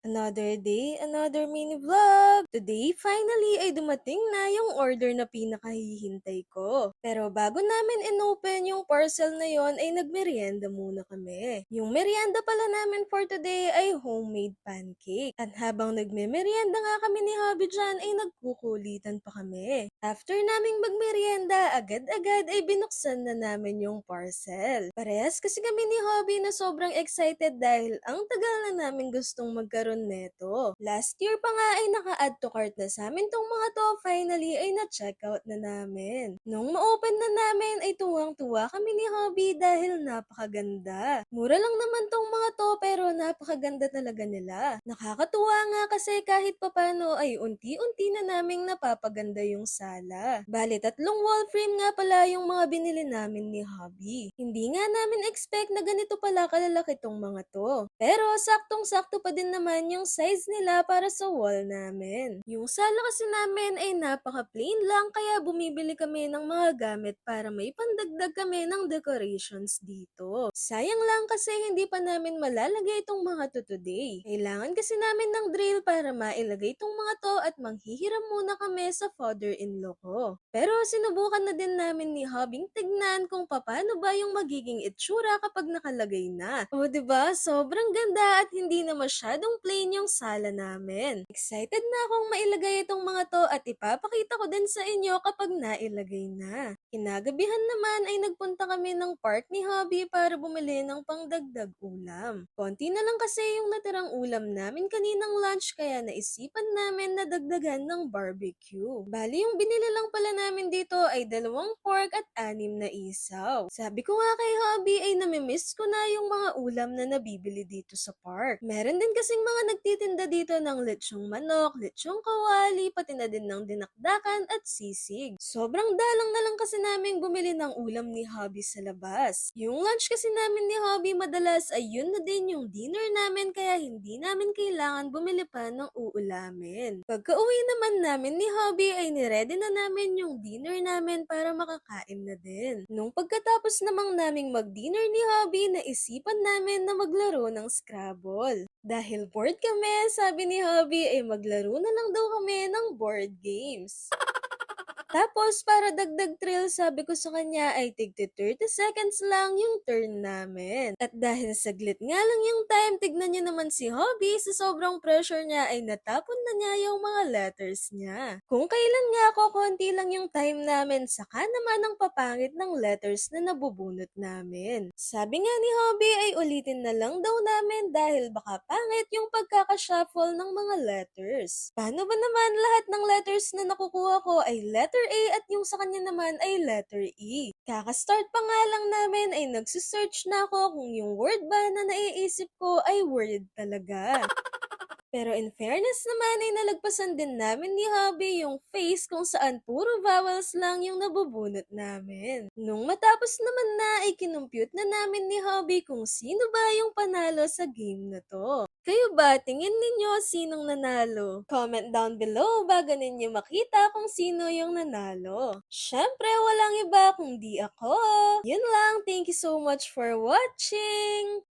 Another day, another mini vlog! Today, finally ay dumating na yung order na pinakahihintay ko. Pero bago namin inopen yung parcel na yon ay nagmerienda muna kami. Yung merienda pala namin for today ay homemade pancake. At habang nagme-merienda nga kami ni Hobby dyan ay nagkukulitan pa kami. After naming magmerienda, agad-agad ay binuksan na namin yung parcel. Parehas kasi kami ni Hobby na sobrang excited dahil ang tagal na namin gustong magkaroon neto. Last year pa nga ay naka-add to cart na sa amin tong mga to, finally ay na-checkout na namin. Nung ma-open na namin ay tuwang-tuwa kami ni Hobby dahil napakaganda. Mura lang naman tong mga to pero napakaganda talaga nila. Nakakatuwa nga kasi kahit papano ay unti-unti na naming napapaganda yung sala. Bali, tatlong wall frame nga pala yung mga binili namin ni Hobby. Hindi nga namin expect na ganito pala kalalaki tong mga to. Pero saktong-sakto pa din naman yung size nila para sa wall namin. Yung sala kasi namin ay napaka-plain lang kaya bumibili kami ng mga gamit para may pandagdag kami ng decorations dito. Sayang lang kasi hindi pa namin malalagay itong mga to today. Kailangan kasi namin ng drill para mailagay itong mga to at manghihiram muna kami sa father-in-law ko. Pero sinubukan na din namin ni Hobing tignan kung paano ba yung magiging itsura kapag nakalagay na. O 'di ba? Sobrang ganda at hindi na masyadong plain yung sala namin. Excited na akong mailagay itong mga to at ipapakita ko din sa inyo kapag nailagay na. Kinagabihan naman ay nagpunta kami ng park ni Hobby para bumili ng pangdagdag ulam. Konti na lang kasi yung natirang ulam namin kaninang lunch kaya naisipan namin na dagdagan ng barbecue. Bali yung binili lang pala namin dito ay 2 pork at 6 na isaw. Sabi ko nga kay Hobby ay namimiss ko na yung mga ulam na nabibili dito sa park. Meron din kasing mga nagtitinda dito ng lechong manok, lechong kawali, pati na din ng dinakdakan at sisig. Sobrang dalang na lang kasi namin bumili ng ulam ni Hobby sa labas. Yung lunch kasi namin ni Hobby madalas ay yun na din yung dinner namin kaya hindi namin kailangan bumili pa ng uulamin. Pagka-uwi naman namin ni Hobby ay niredy na namin yung dinner namin para makakain na din. Nung pagkatapos namang naming mag-dinner ni Hobby, naisipan namin na maglaro ng Scrabble. Dahil bored kami, sabi ni Hobby ay maglaro na lang daw kami ng board games. Tapos, para dagdag thrill, sabi ko sa kanya ay tigti 30 seconds lang yung turn namin. At dahil saglit nga lang yung time, tignan niyo naman si Hobby, sa sobrang pressure niya ay natapon na niya yung mga letters niya. Kung kailan nga ako, konti lang yung time namin, saka naman ang papangit ng letters na nabubunot namin. Sabi nga ni Hobby ay ulitin na lang daw namin dahil baka pangit yung pagkakashuffle ng mga letters. Paano ba naman lahat ng letters na nakukuha ko ay letter A at yung sa kanya naman ay letter E? Kaka-start pa nga lang namin ay nagsisearch na ako kung yung word ba na naiisip ko ay word talaga. Pero in fairness naman ay nalagpasan din namin ni Hobby yung face kung saan puro vowels lang yung nabubunot namin. Nung matapos naman na ay kinumpute na namin ni Hobby kung sino ba yung panalo sa game na to. Kayo ba, tingin ninyo sinong nanalo? Comment down below bago ninyo makita kung sino yung nanalo. Syempre, walang iba kundi ako. Yun lang, thank you so much for watching!